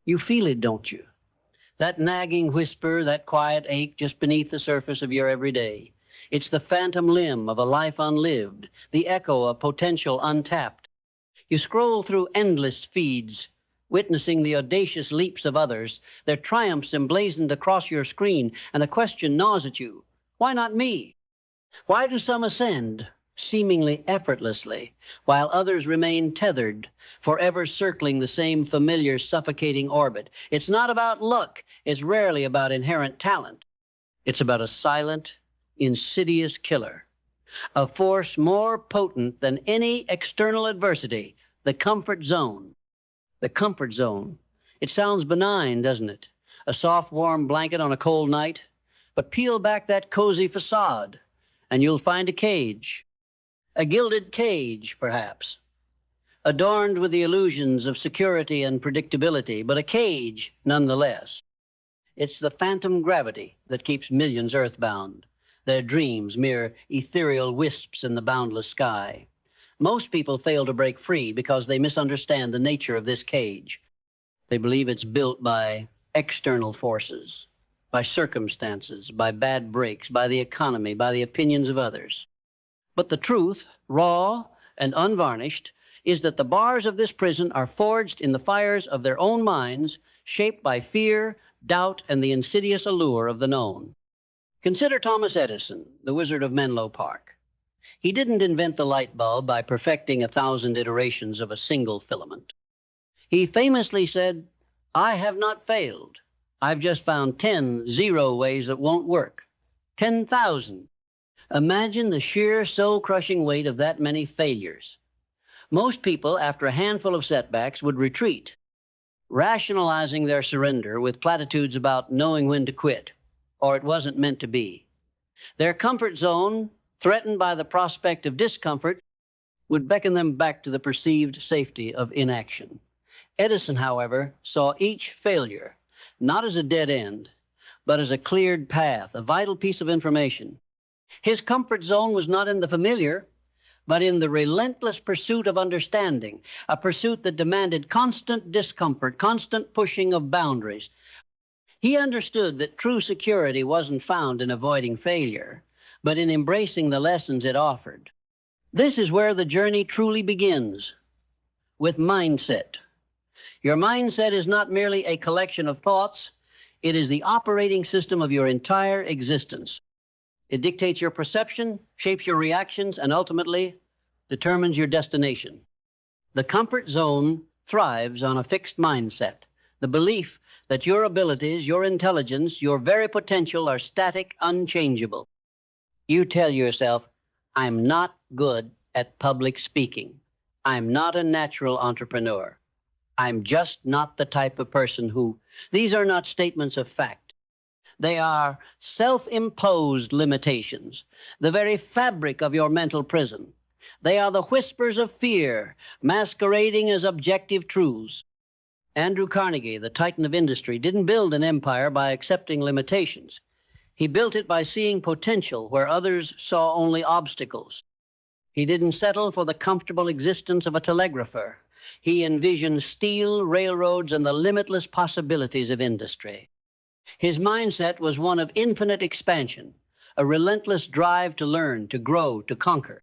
You feel it, don't you? That nagging whisper, that quiet ache just beneath the surface of your everyday. It's the phantom limb of a life unlived, the echo of potential untapped. You scroll through endless feeds, witnessing the audacious leaps of others, their triumphs emblazoned across your screen, and a question gnaws at you. Why not me? Why do some ascend, seemingly effortlessly, while others remain tethered, forever circling the same familiar suffocating orbit? It's not about luck. It's rarely about inherent talent. It's about a silent, insidious killer, a force more potent than any external adversity, the comfort zone. The comfort zone. It sounds benign, doesn't it? A soft, warm blanket on a cold night. But peel back that cozy facade, and you'll find a cage. A gilded cage, perhaps, adorned with the illusions of security and predictability, but a cage nonetheless. It's the phantom gravity that keeps millions earthbound, their dreams mere ethereal wisps in the boundless sky. Most people fail to break free because they misunderstand the nature of this cage. They believe it's built by external forces, by circumstances, by bad breaks, by the economy, by the opinions of others. But the truth, raw and unvarnished, is that the bars of this prison are forged in the fires of their own minds, shaped by fear, doubt, and the insidious allure of the known. Consider Thomas Edison, the Wizard of Menlo Park. He didn't invent the light bulb by perfecting 1,000 iterations of a single filament. He famously said, "I have not failed. I've just found 10 zero ways that won't work." 10,000. Imagine the sheer soul-crushing weight of that many failures. Most people, after a handful of setbacks, would retreat, rationalizing their surrender with platitudes about knowing when to quit, or it wasn't meant to be. Their comfort zone, threatened by the prospect of discomfort, would beckon them back to the perceived safety of inaction. Edison, however, saw each failure not as a dead end, but as a cleared path, a vital piece of information. His comfort zone was not in the familiar, but in the relentless pursuit of understanding, a pursuit that demanded constant discomfort, constant pushing of boundaries. He understood that true security wasn't found in avoiding failure, but in embracing the lessons it offered. This is where the journey truly begins, with mindset. Your mindset is not merely a collection of thoughts, it is the operating system of your entire existence. It dictates your perception, shapes your reactions, and ultimately determines your destination. The comfort zone thrives on a fixed mindset, the belief that your abilities, your intelligence, your very potential are static, unchangeable. You tell yourself, "I'm not good at public speaking. I'm not a natural entrepreneur. I'm just not the type of person who..." These are not statements of fact. They are self-imposed limitations, the very fabric of your mental prison. They are the whispers of fear, masquerading as objective truths. Andrew Carnegie, the titan of industry, didn't build an empire by accepting limitations. He built it by seeing potential where others saw only obstacles. He didn't settle for the comfortable existence of a telegrapher. He envisioned steel, railroads, and the limitless possibilities of industry. His mindset was one of infinite expansion, a relentless drive to learn, to grow, to conquer.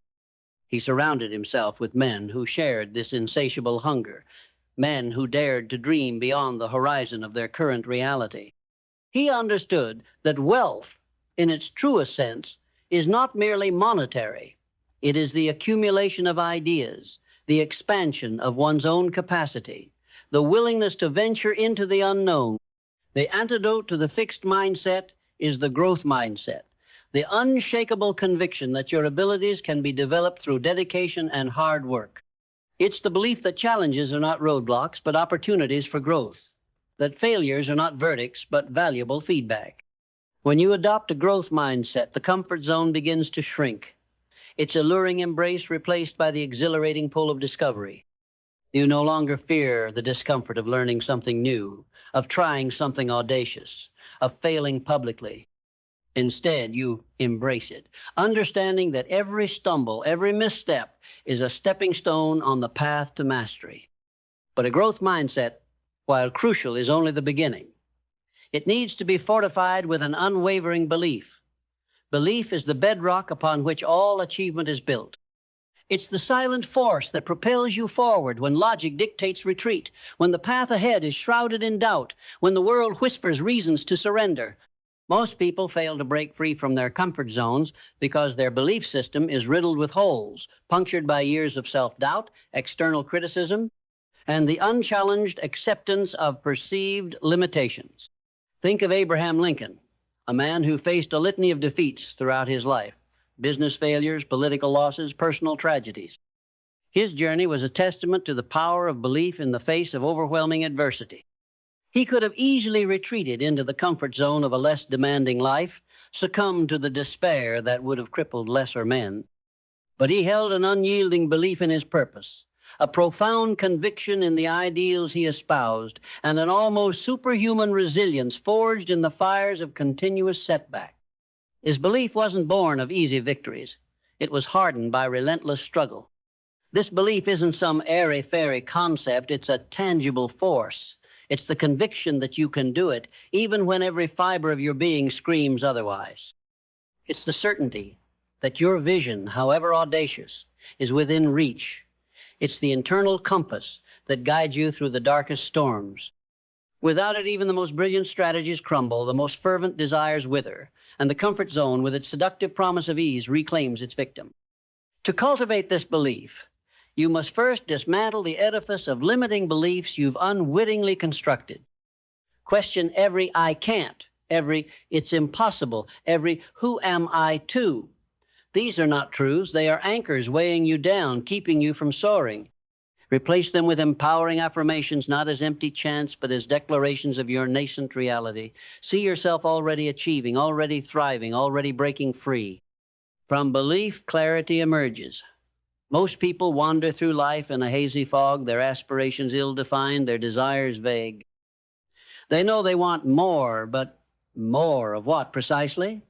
He surrounded himself with men who shared this insatiable hunger, men who dared to dream beyond the horizon of their current reality. He understood that wealth, in its truest sense, is not merely monetary. It is the accumulation of ideas, the expansion of one's own capacity, the willingness to venture into the unknown. The antidote to the fixed mindset is the growth mindset, the unshakable conviction that your abilities can be developed through dedication and hard work. It's the belief that challenges are not roadblocks, but opportunities for growth, that failures are not verdicts, but valuable feedback. When you adopt a growth mindset, the comfort zone begins to shrink, its alluring embrace replaced by the exhilarating pull of discovery. You no longer fear the discomfort of learning something new, of trying something audacious, of failing publicly. Instead, you embrace it, understanding that every stumble, every misstep is a stepping stone on the path to mastery. But a growth mindset while crucial, is only the beginning. It needs to be fortified with an unwavering belief. Belief is the bedrock upon which all achievement is built. It's the silent force that propels you forward when logic dictates retreat, when the path ahead is shrouded in doubt, when the world whispers reasons to surrender. Most people fail to break free from their comfort zones because their belief system is riddled with holes, punctured by years of self-doubt, external criticism, and the unchallenged acceptance of perceived limitations. Think of Abraham Lincoln, a man who faced a litany of defeats throughout his life: business failures, political losses, personal tragedies. His journey was a testament to the power of belief in the face of overwhelming adversity. He could have easily retreated into the comfort zone of a less demanding life, succumbed to the despair that would have crippled lesser men. But he held an unyielding belief in his purpose, a profound conviction in the ideals he espoused, and an almost superhuman resilience forged in the fires of continuous setback. His belief wasn't born of easy victories. It was hardened by relentless struggle. This belief isn't some airy-fairy concept. It's a tangible force. It's the conviction that you can do it, even when every fiber of your being screams otherwise. It's the certainty that your vision, however audacious, is within reach. It's the internal compass that guides you through the darkest storms. Without it, even the most brilliant strategies crumble, the most fervent desires wither, and the comfort zone, with its seductive promise of ease, reclaims its victim. To cultivate this belief, you must first dismantle the edifice of limiting beliefs you've unwittingly constructed. Question every "I can't," every "it's impossible," every "who am I to?" These are not truths. They are anchors weighing you down, keeping you from soaring. Replace them with empowering affirmations, not as empty chants, but as declarations of your nascent reality. See yourself already achieving, already thriving, already breaking free. From belief, clarity emerges. Most people wander through life in a hazy fog, their aspirations ill-defined, their desires vague. They know they want more, but more of what precisely?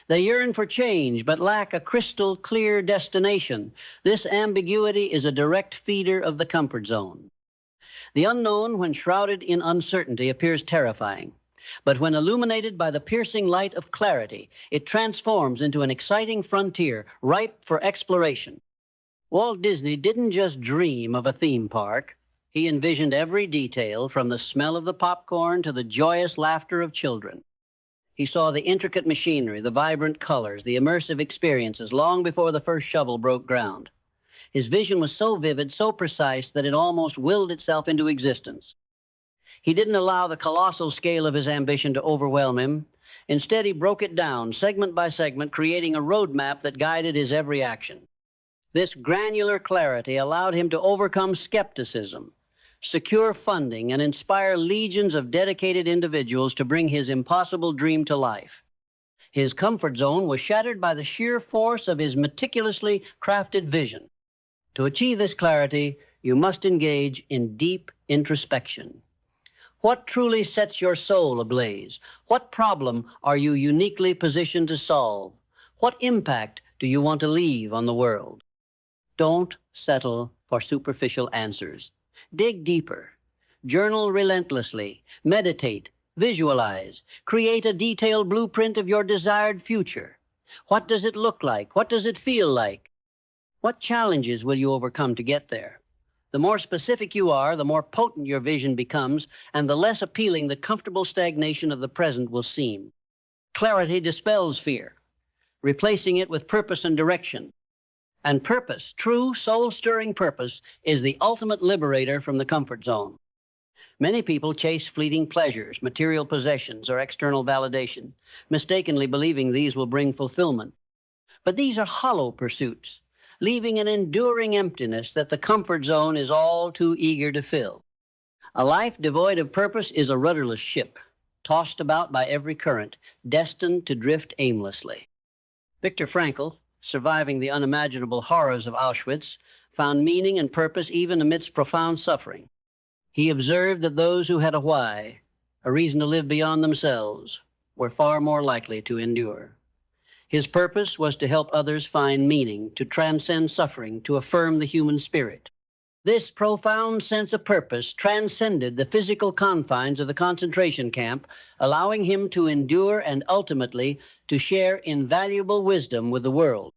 They yearn for change, but lack a crystal clear destination. This ambiguity is a direct feeder of the comfort zone. The unknown, when shrouded in uncertainty, appears terrifying. But when illuminated by the piercing light of clarity, it transforms into an exciting frontier, ripe for exploration. Walt Disney didn't just dream of a theme park. He envisioned every detail, from the smell of the popcorn to the joyous laughter of children. He saw the intricate machinery, the vibrant colors, the immersive experiences long before the first shovel broke ground. His vision was so vivid, so precise, that it almost willed itself into existence. He didn't allow the colossal scale of his ambition to overwhelm him. Instead, he broke it down, segment by segment, creating a roadmap that guided his every action. This granular clarity allowed him to overcome skepticism, secure funding, and inspire legions of dedicated individuals to bring his impossible dream to life. His comfort zone was shattered by the sheer force of his meticulously crafted vision. To achieve this clarity, you must engage in deep introspection. What truly sets your soul ablaze? What problem are you uniquely positioned to solve? What impact do you want to leave on the world? Don't settle for superficial answers. Dig deeper. Journal relentlessly. Meditate. Visualize. Create a detailed blueprint of your desired future. What does it look like? What does it feel like? What challenges will you overcome to get there? The more specific you are, the more potent your vision becomes, and the less appealing the comfortable stagnation of the present will seem. Clarity dispels fear, replacing it with purpose and direction. And purpose, true soul-stirring purpose, is the ultimate liberator from the comfort zone. Many people chase fleeting pleasures, material possessions, or external validation, mistakenly believing these will bring fulfillment. But these are hollow pursuits, leaving an enduring emptiness that the comfort zone is all too eager to fill. A life devoid of purpose is a rudderless ship, tossed about by every current, destined to drift aimlessly. Viktor Frankl, surviving the unimaginable horrors of Auschwitz, found meaning and purpose even amidst profound suffering. He observed that those who had a why, a reason to live beyond themselves, were far more likely to endure. His purpose was to help others find meaning, to transcend suffering, to affirm the human spirit. This profound sense of purpose transcended the physical confines of the concentration camp, allowing him to endure and ultimately to share invaluable wisdom with the world.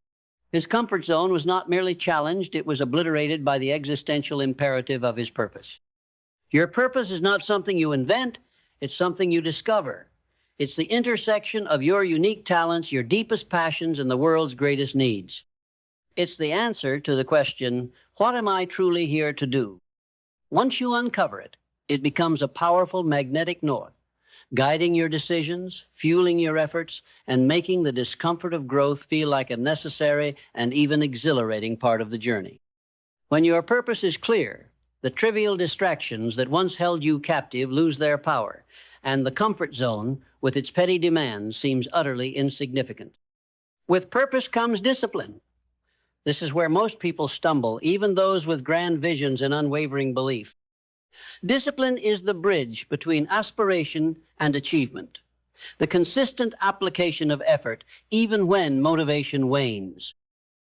His comfort zone was not merely challenged, it was obliterated by the existential imperative of his purpose. Your purpose is not something you invent, it's something you discover. It's the intersection of your unique talents, your deepest passions, and the world's greatest needs. It's the answer to the question, what am I truly here to do? Once you uncover it, it becomes a powerful magnetic north, guiding your decisions, fueling your efforts, and making the discomfort of growth feel like a necessary and even exhilarating part of the journey. When your purpose is clear, the trivial distractions that once held you captive lose their power, and the comfort zone, with its petty demands, seems utterly insignificant. With purpose comes discipline. This is where most people stumble, even those with grand visions and unwavering belief. Discipline is the bridge between aspiration and achievement, the consistent application of effort, even when motivation wanes.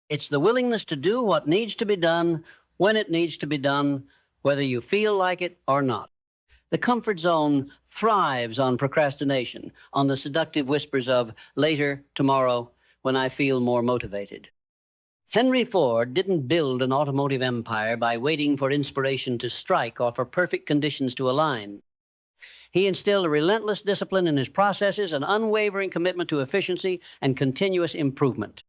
It's the willingness to do what needs to be done, when it needs to be done, whether you feel like it or not. The comfort zone thrives on procrastination, on the seductive whispers of later, tomorrow, when I feel more motivated. Henry Ford didn't build an automotive empire by waiting for inspiration to strike or for perfect conditions to align. He instilled a relentless discipline in his processes, an unwavering commitment to efficiency and continuous improvement.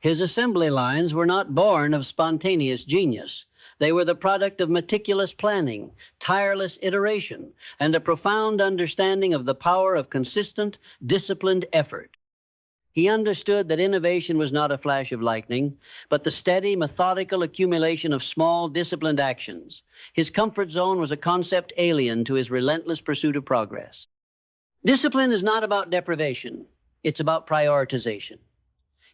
His assembly lines were not born of spontaneous genius. They were the product of meticulous planning, tireless iteration, and a profound understanding of the power of consistent, disciplined effort. He understood that innovation was not a flash of lightning, but the steady, methodical accumulation of small, disciplined actions. His comfort zone was a concept alien to his relentless pursuit of progress. Discipline is not about deprivation. It's about prioritization.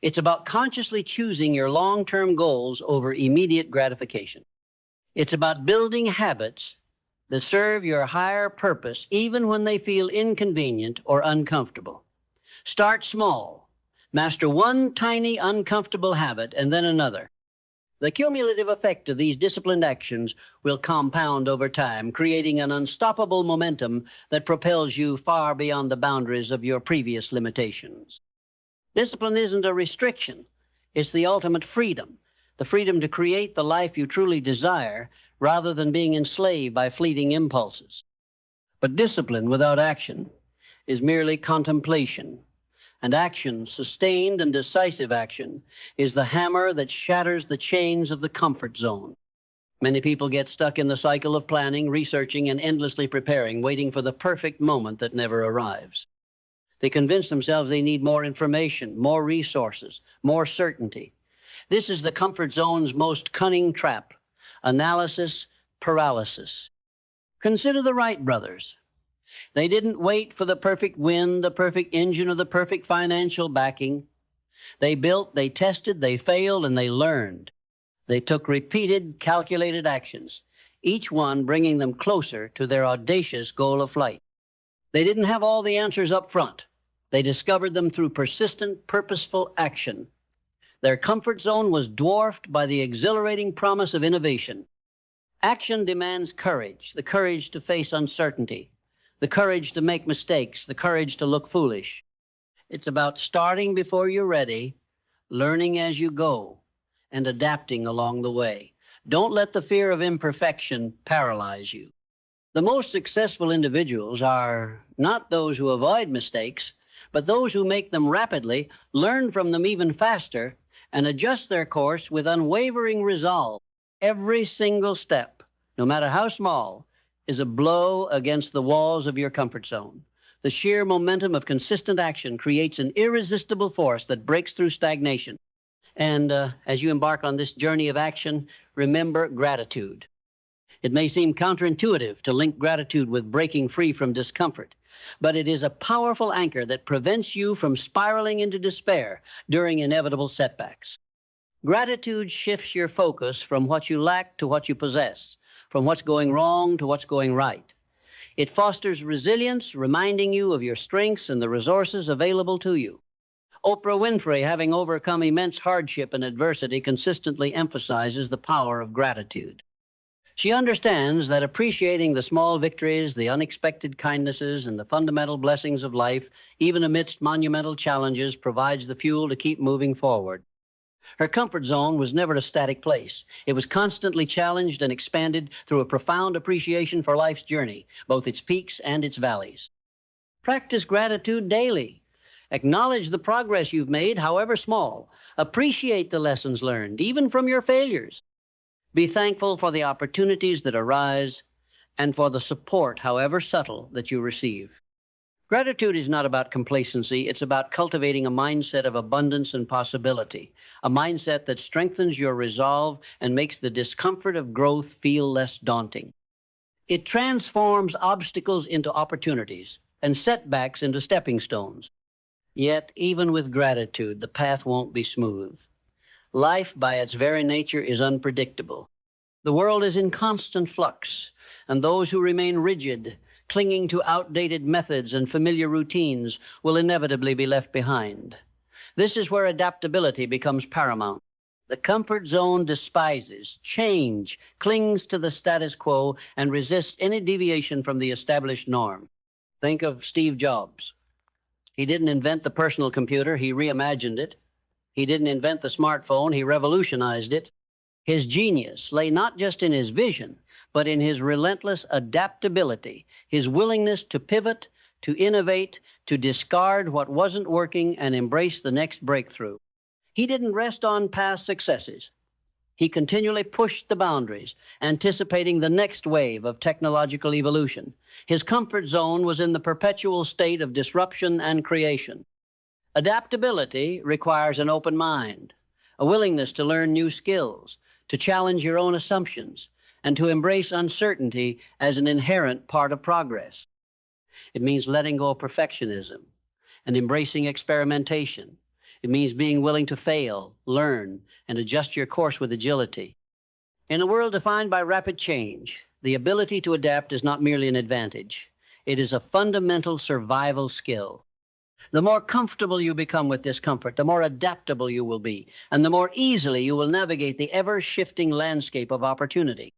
It's about consciously choosing your long-term goals over immediate gratification. It's about building habits that serve your higher purpose even when they feel inconvenient or uncomfortable. Start small. Master one tiny, uncomfortable habit and then another. The cumulative effect of these disciplined actions will compound over time, creating an unstoppable momentum that propels you far beyond the boundaries of your previous limitations. Discipline isn't a restriction. It's the ultimate freedom, the freedom to create the life you truly desire rather than being enslaved by fleeting impulses. But discipline without action is merely contemplation. And action, sustained and decisive action, is the hammer that shatters the chains of the comfort zone. Many people get stuck in the cycle of planning, researching, and endlessly preparing, waiting for the perfect moment that never arrives. They convince themselves they need more information, more resources, more certainty. This is the comfort zone's most cunning trap: analysis paralysis. Consider the Wright brothers. They didn't wait for the perfect wind, the perfect engine, or the perfect financial backing. They built, they tested, they failed, and they learned. They took repeated, calculated actions, each one bringing them closer to their audacious goal of flight. They didn't have all the answers up front. They discovered them through persistent, purposeful action. Their comfort zone was dwarfed by the exhilarating promise of innovation. Action demands courage, the courage to face uncertainty, the courage to make mistakes, the courage to look foolish. It's about starting before you're ready, learning as you go, and adapting along the way. Don't let the fear of imperfection paralyze you. The most successful individuals are not those who avoid mistakes, but those who make them rapidly, learn from them even faster, and adjust their course with unwavering resolve. Every single step, no matter how small, is a blow against the walls of your comfort zone. The sheer momentum of consistent action creates an irresistible force that breaks through stagnation. And as you embark on this journey of action, remember gratitude. It may seem counterintuitive to link gratitude with breaking free from discomfort, but it is a powerful anchor that prevents you from spiraling into despair during inevitable setbacks. Gratitude shifts your focus from what you lack to what you possess, from what's going wrong to what's going right. It fosters resilience, reminding you of your strengths and the resources available to you. Oprah Winfrey, having overcome immense hardship and adversity, consistently emphasizes the power of gratitude. She understands that appreciating the small victories, the unexpected kindnesses, and the fundamental blessings of life, even amidst monumental challenges, provides the fuel to keep moving forward. Her comfort zone was never a static place. It was constantly challenged and expanded through a profound appreciation for life's journey, both its peaks and its valleys. Practice gratitude daily. Acknowledge the progress you've made, however small. Appreciate the lessons learned, even from your failures. Be thankful for the opportunities that arise and for the support, however subtle, that you receive. Gratitude is not about complacency. It's about cultivating a mindset of abundance and possibility, a mindset that strengthens your resolve and makes the discomfort of growth feel less daunting. It transforms obstacles into opportunities and setbacks into stepping stones. Yet, even with gratitude, the path won't be smooth. Life, by its very nature, is unpredictable. The world is in constant flux, and those who remain rigid, clinging to outdated methods and familiar routines, will inevitably be left behind. This is where adaptability becomes paramount. The comfort zone despises change, clings to the status quo, and resists any deviation from the established norm. Think of Steve Jobs. He didn't invent the personal computer, he reimagined it. He didn't invent the smartphone, he revolutionized it. His genius lay not just in his vision, but in his relentless adaptability, his willingness to pivot, to innovate, to discard what wasn't working and embrace the next breakthrough. He didn't rest on past successes. He continually pushed the boundaries, anticipating the next wave of technological evolution. His comfort zone was in the perpetual state of disruption and creation. Adaptability requires an open mind, a willingness to learn new skills, to challenge your own assumptions, and to embrace uncertainty as an inherent part of progress. It means letting go of perfectionism and embracing experimentation. It means being willing to fail, learn, and adjust your course with agility. In a world defined by rapid change, the ability to adapt is not merely an advantage. It is a fundamental survival skill. The more comfortable you become with discomfort, the more adaptable you will be, and the more easily you will navigate the ever-shifting landscape of opportunity.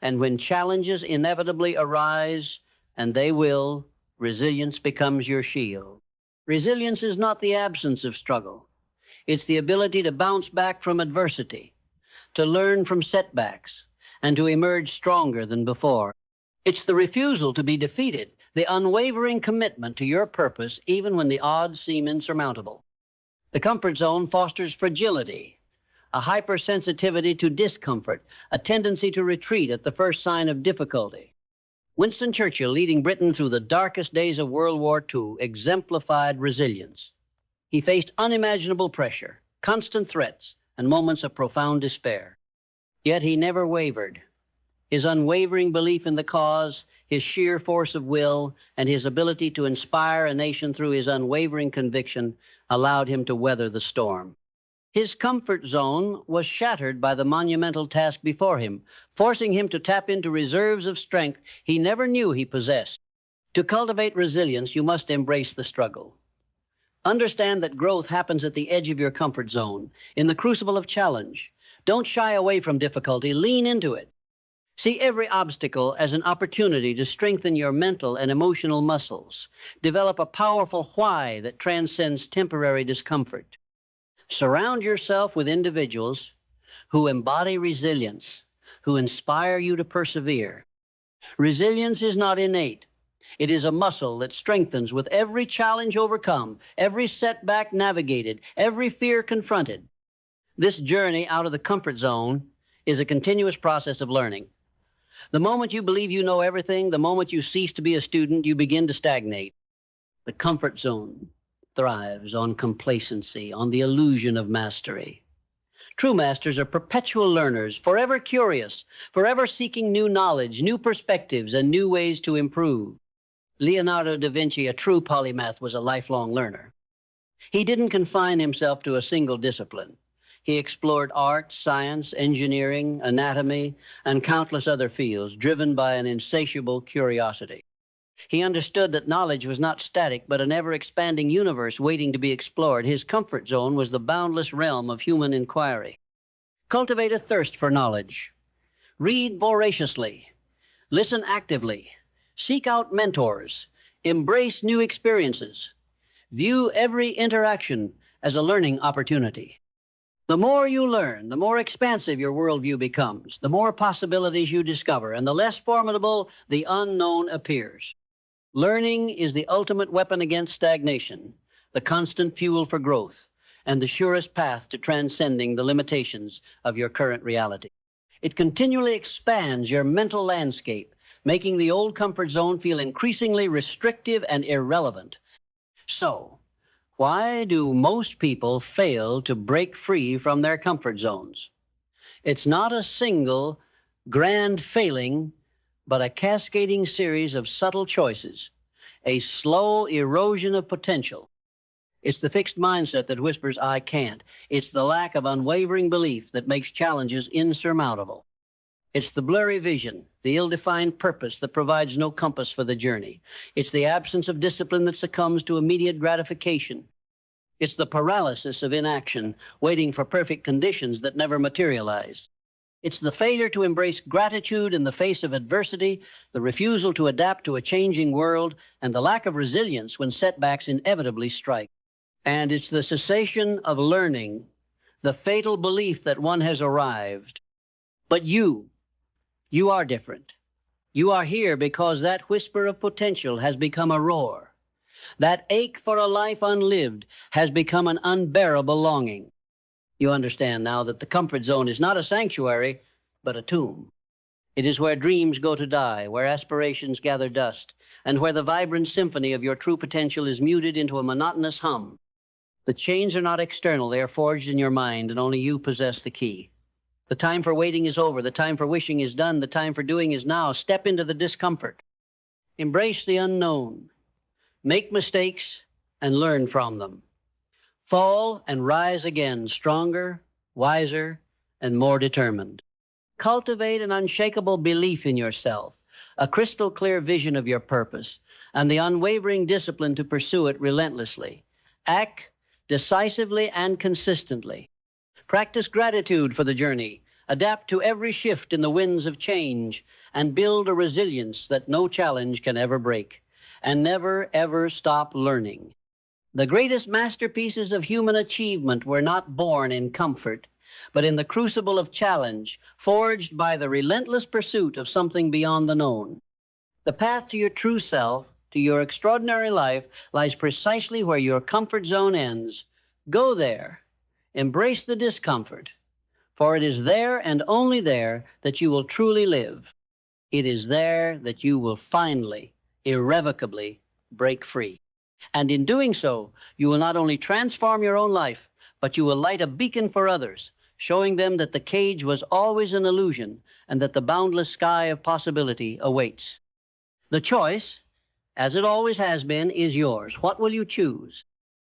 And when challenges inevitably arise, and they will, resilience becomes your shield. Resilience is not the absence of struggle. It's the ability to bounce back from adversity, to learn from setbacks, and to emerge stronger than before. It's the refusal to be defeated, the unwavering commitment to your purpose even when the odds seem insurmountable. The comfort zone fosters fragility, a hypersensitivity to discomfort, a tendency to retreat at the first sign of difficulty. Winston Churchill, leading Britain through the darkest days of World War II, exemplified resilience. He faced unimaginable pressure, constant threats, and moments of profound despair. Yet he never wavered. His unwavering belief in the cause, his sheer force of will, and his ability to inspire a nation through his unwavering conviction allowed him to weather the storm. His comfort zone was shattered by the monumental task before him, forcing him to tap into reserves of strength he never knew he possessed. To cultivate resilience, you must embrace the struggle. Understand that growth happens at the edge of your comfort zone, in the crucible of challenge. Don't shy away from difficulty, lean into it. See every obstacle as an opportunity to strengthen your mental and emotional muscles. Develop a powerful why that transcends temporary discomfort. Surround yourself with individuals who embody resilience, who inspire you to persevere. Resilience is not innate. It is a muscle that strengthens with every challenge overcome, every setback navigated, every fear confronted. This journey out of the comfort zone is a continuous process of learning. The moment you believe you know everything, the moment you cease to be a student, you begin to stagnate. The comfort zone thrives on complacency, on the illusion of mastery. True masters are perpetual learners, forever curious, forever seeking new knowledge, new perspectives, and new ways to improve. Leonardo da Vinci, a true polymath, was a lifelong learner. He didn't confine himself to a single discipline. He explored art, science, engineering, anatomy, and countless other fields, driven by an insatiable curiosity. He understood that knowledge was not static, but an ever-expanding universe waiting to be explored. His comfort zone was the boundless realm of human inquiry. Cultivate a thirst for knowledge. Read voraciously. Listen actively. Seek out mentors. Embrace new experiences. View every interaction as a learning opportunity. The more you learn, the more expansive your worldview becomes, the more possibilities you discover, and the less formidable the unknown appears. Learning is the ultimate weapon against stagnation, the constant fuel for growth, and the surest path to transcending the limitations of your current reality. It continually expands your mental landscape, making the old comfort zone feel increasingly restrictive and irrelevant. So, why do most people fail to break free from their comfort zones? It's not a single grand failing, but a cascading series of subtle choices, a slow erosion of potential. It's the fixed mindset that whispers, "I can't." It's the lack of unwavering belief that makes challenges insurmountable. It's the blurry vision, the ill-defined purpose that provides no compass for the journey. It's the absence of discipline that succumbs to immediate gratification. It's the paralysis of inaction, waiting for perfect conditions that never materialize. It's the failure to embrace gratitude in the face of adversity, the refusal to adapt to a changing world, and the lack of resilience when setbacks inevitably strike. And it's the cessation of learning, the fatal belief that one has arrived. But you are different. You are here because that whisper of potential has become a roar. That ache for a life unlived has become an unbearable longing. You understand now that the comfort zone is not a sanctuary, but a tomb. It is where dreams go to die, where aspirations gather dust, and where the vibrant symphony of your true potential is muted into a monotonous hum. The chains are not external, they are forged in your mind, and only you possess the key. The time for waiting is over. The time for wishing is done. The time for doing is now. Step into the discomfort. Embrace the unknown. Make mistakes and learn from them. Fall and rise again, stronger, wiser, and more determined. Cultivate an unshakable belief in yourself, a crystal clear vision of your purpose, and the unwavering discipline to pursue it relentlessly. Act decisively and consistently. Practice gratitude for the journey, adapt to every shift in the winds of change, and build a resilience that no challenge can ever break. And never, ever stop learning. The greatest masterpieces of human achievement were not born in comfort, but in the crucible of challenge, forged by the relentless pursuit of something beyond the known. The path to your true self, to your extraordinary life, lies precisely where your comfort zone ends. Go there. Embrace the discomfort, for it is there and only there that you will truly live. It is there that you will finally, irrevocably break free. And in doing so, you will not only transform your own life, but you will light a beacon for others, showing them that the cage was always an illusion and that the boundless sky of possibility awaits. The choice, as it always has been, is yours. What will you choose?